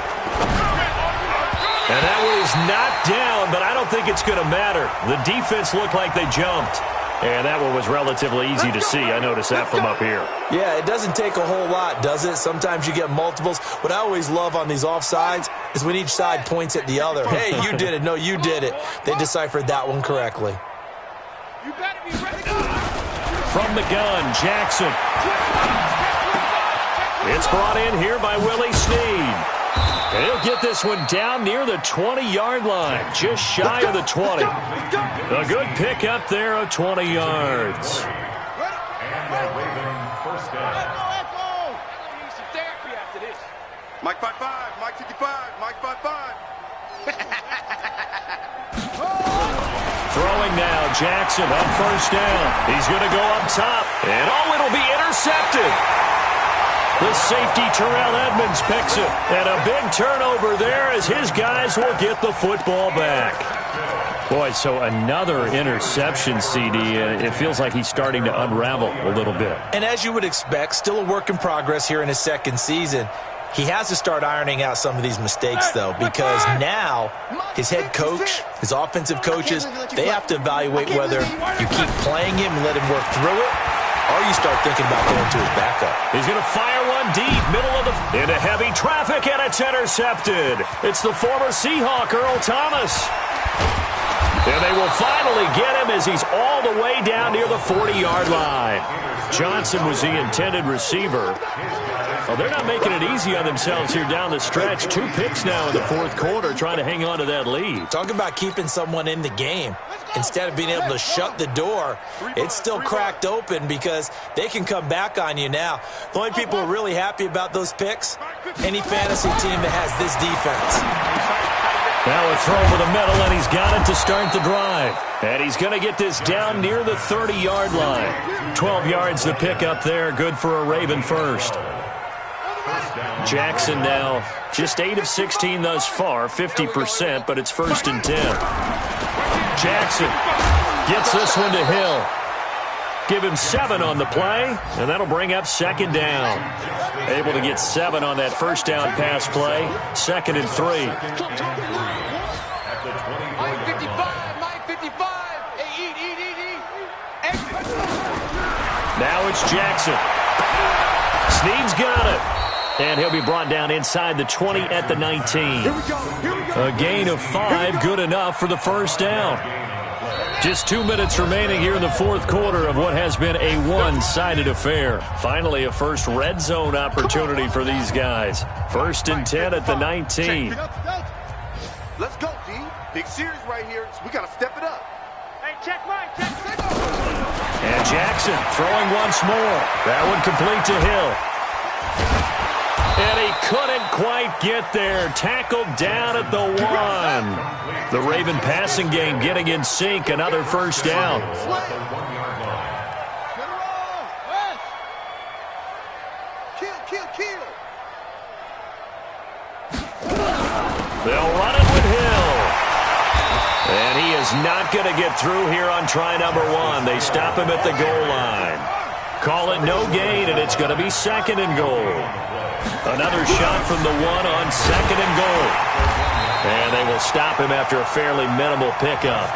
And that was knocked down, but I don't think it's going to matter. The defense looked like they jumped. And that one was relatively easy to see. I noticed that from up here.
Yeah, it doesn't take a whole lot, does it? Sometimes you get multiples. What I always love on these offsides is when each side points at the other. Hey, you did it. No, you did it. They deciphered that one correctly.
You better be ready to go.
From the gun, Jackson. It's brought in here by Willie Snead. And he'll get this one down near the 20-yard line, just shy of the 20. A good pick up there of 20 yards.
And the Ravens first down.
Need some therapy after this. Mike 5-5, Mike 55, Mike 5-5.
Throwing now, Jackson on first down. He's going to go up top, and oh, it'll be intercepted. The safety, Terrell Edmonds, picks it. And a big turnover there as his guys will get the football back. Boy, so another interception, CD. It feels like he's starting to unravel a little bit.
And as you would expect, still a work in progress here in his second season. He has to start ironing out some of these mistakes, though, because now his head coach, his offensive coaches, they have to evaluate whether you keep playing him and let him work through it, or you start thinking about going to his backup.
He's going to fire one deep, middle of into heavy traffic, and it's intercepted. It's the former Seahawk, Earl Thomas. And they will finally get him as he's all the way down near the 40-yard line. Johnson was the intended receiver. Well, they're not making it easy on themselves here down the stretch. 2 picks now in the fourth quarter trying to hang on to that lead.
Talk about keeping someone in the game. Instead of being able to shut the door, it's still cracked open because they can come back on you now. The only people who are really happy about those picks, any fantasy team that has this defense.
Now a throw over the middle, and he's got it to start the drive. And he's going to get this down near the 30-yard line. 12 yards to pick up there, good for a Raven first. Jackson now just 8 of 16 thus far, 50%, but it's 1st and 10. Jackson gets this one to Hill. Give him 7 on the play, and that'll bring up 2nd down. Able to get 7 on that first down pass play. 2nd and 3. Now it's Jackson. Snead's got it. And he'll be brought down inside the 20 at the 19. A gain of 5, good enough for the first down. Just 2 minutes remaining here in the fourth quarter of what has been a one-sided affair. Finally, a first red zone opportunity for these guys. 1st and 10 at the 19.
Let's go, D. Big series right here. We got to step it up.
Hey, check mine. Check.
And Jackson throwing once more. That one complete to Hill. And he couldn't quite get there. Tackled down at the 1. The Raven passing game getting in sync. Another first down.
Kill.
They'll run it with Hill. And he is not going to get through here on try number 1. They stop him at the goal line. Call it no gain, and it's going to be 2nd and goal. Another shot from the 1 on 2nd and goal. And they will stop him after a fairly minimal pickup.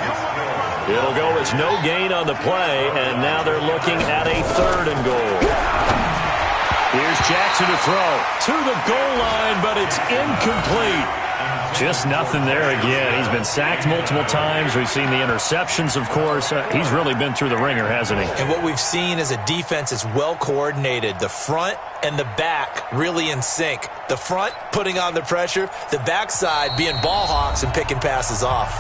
It'll go as no gain on the play, and now they're looking at a 3rd and goal. Here's Jackson to throw to the goal line, but it's incomplete. Just nothing there again. He's been sacked multiple times. We've seen the interceptions, of course. He's really been through the ringer, hasn't he?
And what we've seen is a defense that's well coordinated. The front and the back really in sync. The front putting on the pressure, the backside being ball hawks and picking passes off.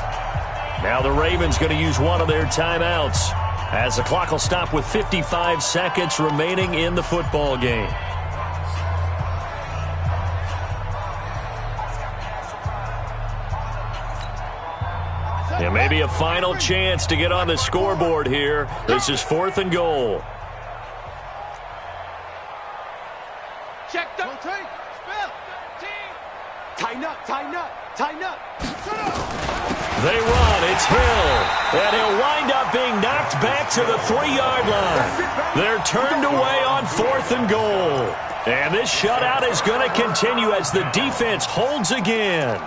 Now the Ravens going to use one of their timeouts as the clock will stop with 55 seconds remaining in the football game. And maybe a final chance to get on the scoreboard here. This is 4th and goal.
Check the take. Tighten up.
They run. It's Hill. And he'll wind up being knocked back to the 3-yard line. They're turned away on 4th and goal. And this shutout is going to continue as the defense holds again.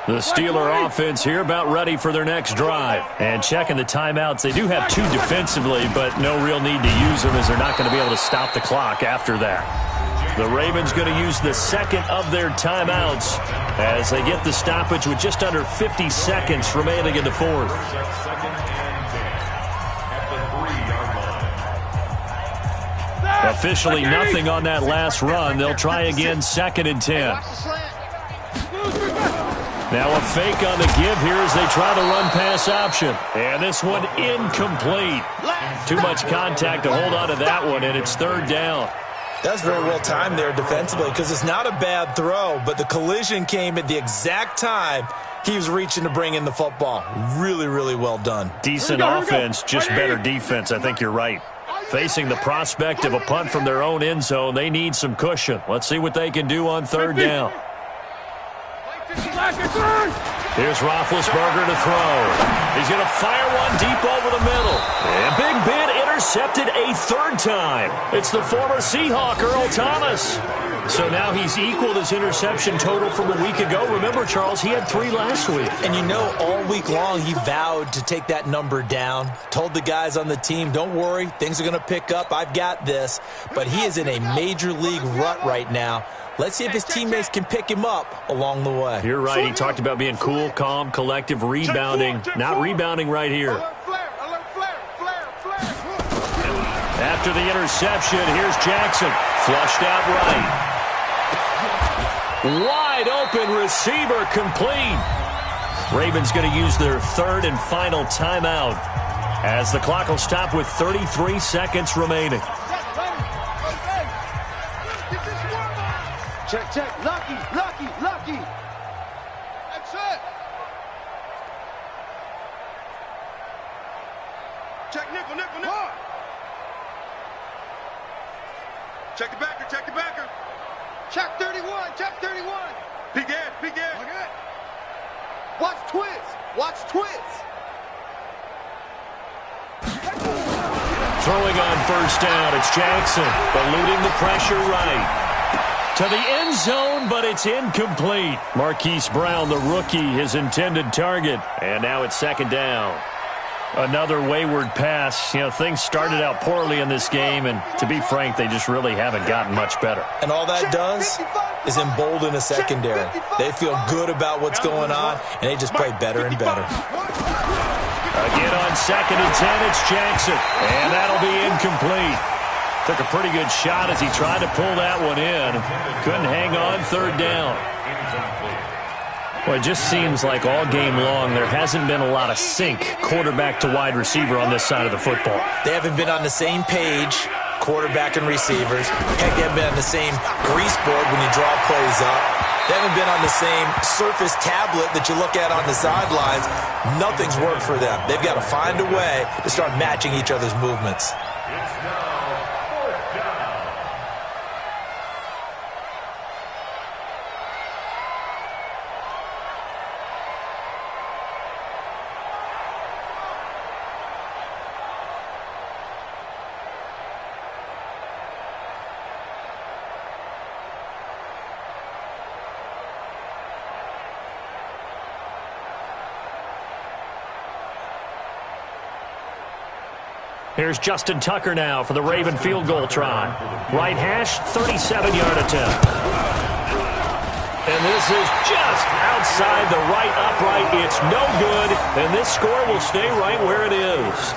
The Steeler offense here about ready for their next drive. And checking the timeouts, they do have 2 defensively, but no real need to use them as they're not going to be able to stop the clock after that. The Ravens going to use the 2nd of their timeouts as they get the stoppage with just under 50 seconds remaining in the 4th. Officially nothing on that last run. They'll try again 2nd and 10. Now a fake on the give here as they try the run-pass option. And this one incomplete. Too much contact to hold on to that one, and it's 3rd down.
That's very well timed there defensively because it's not a bad throw, but the collision came at the exact time he was reaching to bring in the football. Really, really well done.
Decent offense, just better defense. I think you're right. Facing the prospect of a punt from their own end zone, they need some cushion. Let's see what they can do on 3rd down. Here's Roethlisberger to throw. He's going to fire one deep over the middle. And Big Ben intercepted a third time. It's the former Seahawk, Earl Thomas. So now he's equaled his interception total from a week ago. Remember, Charles, he had 3 last week.
And you know, all week long he vowed to take that number down. Told the guys on the team, don't worry, things are going to pick up. I've got this. But he is in a major league rut right now. Let's see if his teammates can pick him up along the way.
You're right. He talked about being cool, calm, collective, rebounding. Not rebounding right here. After the interception, here's Jackson. Flushed out right. Wide open receiver complete. Ravens going to use their third and final timeout as the clock will stop with 33 seconds remaining.
Check, check. Lucky. That's it. Check nickel. Check the backer. Check 31. Peek in. Okay. Watch twist.
Throwing on first down, it's Jackson, eluding the pressure right. To the end zone, but it's incomplete. Marquise Brown, the rookie, his intended target. And now it's second down. Another wayward pass. You know, things started out poorly in this game, and to be frank, they just really haven't gotten much better.
And all that does is embolden a secondary. They feel good about what's going on, and they just play better and better.
Again on second and 10, it's Jackson. And that'll be incomplete. Took a pretty good shot as he tried to pull that one in. Couldn't hang on third down. Well, it just seems like all game long there hasn't been a lot of sync quarterback to wide receiver on this side of the football.
They haven't been on the same page, quarterback and receivers. Heck, they haven't been on the same grease board when you draw plays up. They haven't been on the same surface tablet that you look at on the sidelines. Nothing's worked for them. They've got to find a way to start matching each other's movements.
Here's Justin Tucker now for the Raven field goal try. Right hash, 37-yard attempt. And this is just outside the right upright. It's no good, and this score will stay right where it is.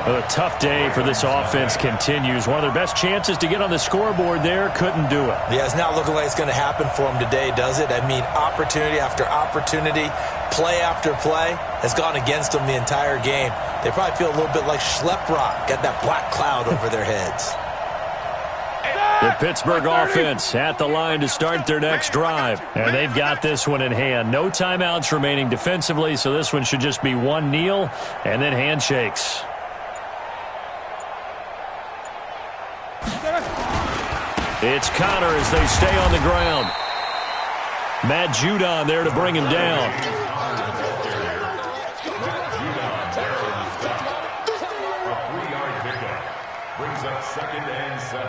A tough day for this offense continues. One of their best chances to get on the scoreboard there, couldn't do it.
Yeah, it's not looking like it's going to happen for them today, does it? I mean, opportunity after opportunity, play after play has gone against them the entire game. They probably feel a little bit like Schleprock, got that black cloud over their heads.
The Pittsburgh offense at the line to start their next drive. And they've got this one in hand. No timeouts remaining defensively, so this one should just be one kneel and then handshakes. It's Connor as they stay on the ground. Matt Judon there to bring him down.
Brings up 2nd and 7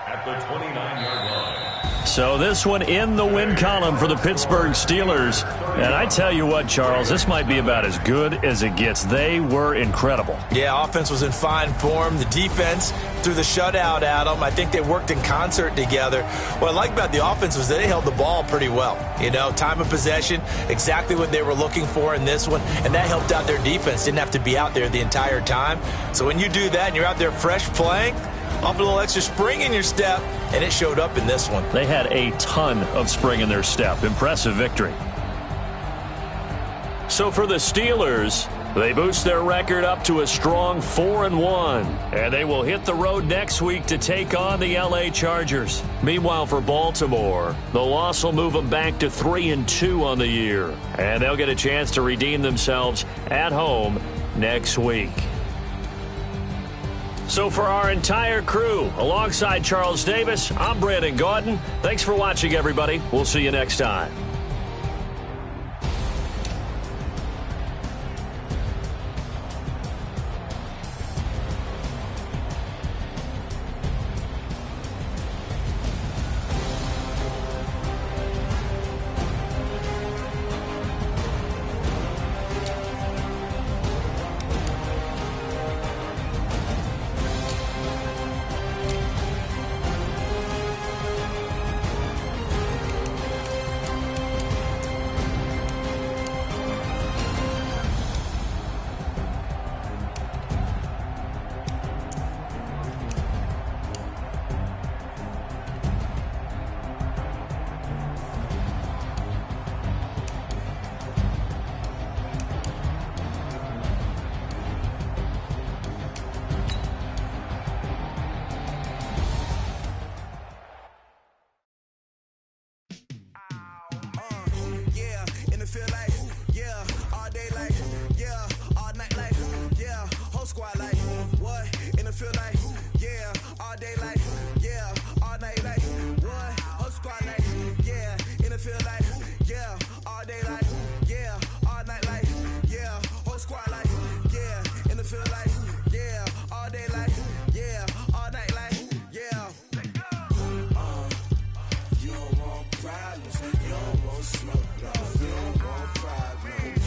at the 29-yard line.
So this one in the win column for the Pittsburgh Steelers. And I tell you what, Charles, this might be about as good as it gets. They were incredible.
Yeah, offense was in fine form. The defense threw the shutout at them. I think they worked in concert together. What I like about the offense was they held the ball pretty well. You know, time of possession, exactly what they were looking for in this one. And that helped out their defense. Didn't have to be out there the entire time. So when you do that and you're out there fresh playing, off a little extra spring in your step, and it showed up in this one.
They had a ton of spring in their step. Impressive victory. So for the Steelers, they boost their record up to a strong 4-1, and they will hit the road next week to take on the LA Chargers. Meanwhile, for Baltimore, the loss will move them back to 3-2 on the year, and they'll get a chance to redeem themselves at home next week. So for our entire crew, alongside Charles Davis, I'm Brandon Gautin. Thanks for watching, everybody. We'll see you next time.
it feel like, yeah, all day like, yeah, all night like, yeah, whole squad like, what? And it feel like, yeah, all day like, yeah, all night like, what? Whole squad like, yeah, and it feel like, yeah, all day like, yeah, all night like, yeah, whole squad like, yeah, and it feel like, yeah, all day like, yeah, all night like, yeah. You don't want problems, you don't want smoke, no, you don't want problems.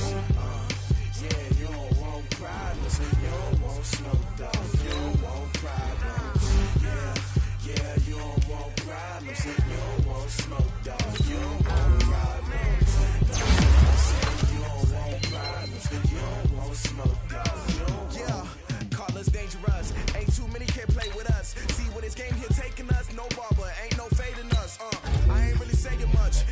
Yeah, you don't want problems, you don't want smoke, dog, you don't want problems. Yeah, you don't want problems, you don't want smoke, dog, you don't want problems. I say you don't want problems, you don't want smoke, dog, you don't. Yeah, call us dangerous, ain't too many can play with us. See what this game here taking us, no barber, ain't no fading us. I ain't really saying much.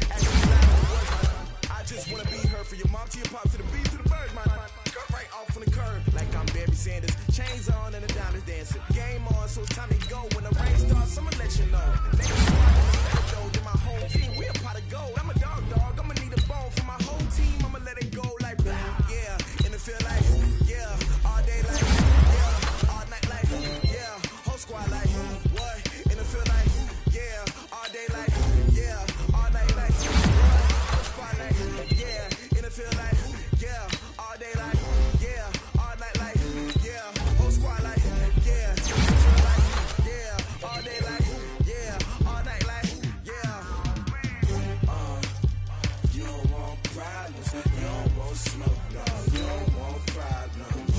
I just wanna be heard, for your mom to your pop, to the beat, to the bird, man. Cut right off on the curb, like I'm Barry Sanders. Chains on and the diamonds dancing. Game on, so it's time to go. When the rain starts, I'ma let you know. Niggas squad, then my whole team, we a pot of gold. I'm a dog, I'ma need a bone for my whole team. I'ma let it go like blah, yeah. And it feel like, yeah, all day like, yeah, all night like, yeah, whole squad like, what? And it feel like, yeah, all day like, yeah, all night like, what? Whole squad like, yeah, and it feel like, yeah, all day like, yeah, all night like, yeah, whole squad like, yeah, and it feel like, yeah, all day like, yeah, all night like, yeah. You don't want problems, you don't want smoke, no, you don't want problems.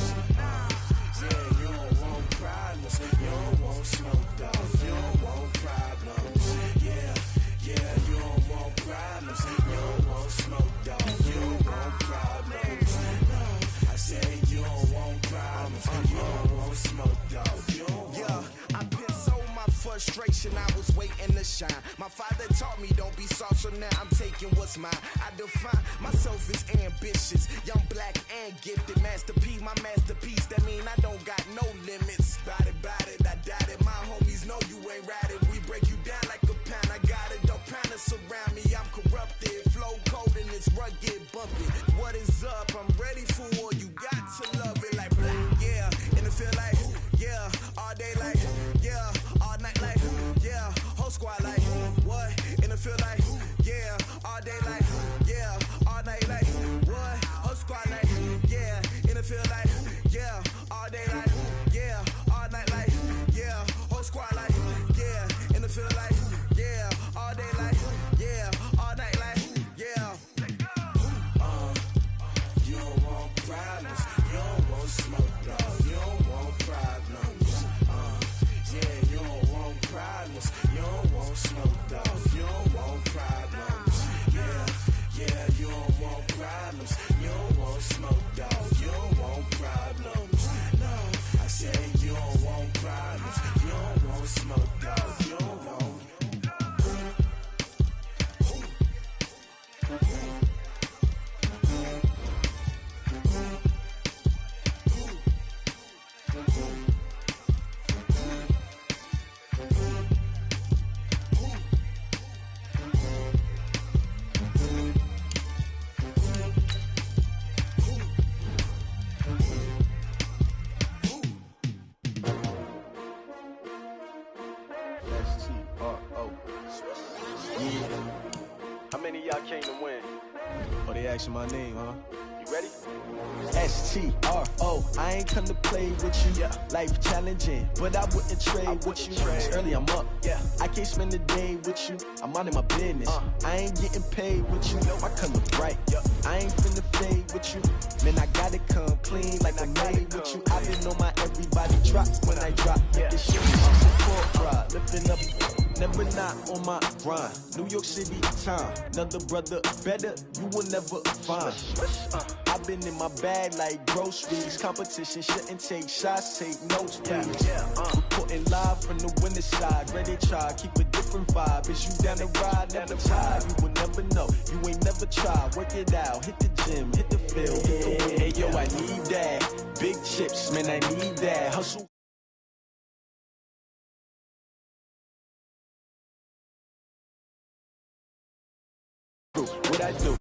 Yeah, you don't want problems, you don't want smoke, dog, you don't want problems. Yeah, you don't want problems, you don't want smoke, dog, you don't want problems. No, I say you don't want problems, you don't want smoke, dog, you don't want. Yeah, I pissed so my frustration, I was waiting to shine. My father taught me don't be soft, so now I'm taking what's mine. I define myself as ambitious, young, black, and gifted. Masterpiece, my masterpiece, that mean I don't got no limits. Bout it, I doubt it. My homies know you ain't ratted. We break you down like a pound. I got it, don't pound us around me. I'm corrupted, flow cold and it's rugged, bumpy. What is up? I'm ready for war. You got to love it like black, yeah. And it feel like, yeah, all day like, yeah, all night like, yeah, whole squad like, what? And it feel like, yeah, all day like, yeah, all night like, what? Whole squad like, yeah, and it feel like, yeah, all day like, yeah, all night like, yeah, whole squad like, yeah, and it feel like, yeah, all day like, yeah, all night like, yeah. You don't want problems, you don't want smoke, dog, you don't want problems. Yeah, you don't want problems, you don't want smoke, dog, you don't want problems. Yeah, you don't want problems, you don't want smoke, dog, you don't want problems. No, I say you don't want problems, you don't want smoke, dog, you don't want.
How many of y'all came to win?
Oh, they asking my name, huh?
You ready?
STRO, I ain't come to play with you. Yeah. Life challenging, but I wouldn't trade with you. It's early, I'm up. Yeah. I can't spend the day with you. I'm minding my business. I ain't getting paid with you. I come to bright. I ain't finna fade with you. Man, I gotta come clean like I'm made with you. I've been on my everybody drop when I drop. This shit is support ride, lifting up. Never not on my grind. New York City time. Another brother better, you will never find. I've been in my bag like groceries. Competition shouldn't take shots, take notes, please. Reporting live from the winter side. Ready to try, keep a different vibe. Is you down the ride? Never tired. You will never know. You ain't never tried. Work it out. Hit the gym, hit the field. Hey, yo, I need that. Big chips, man, I need that. Hustle. What I do?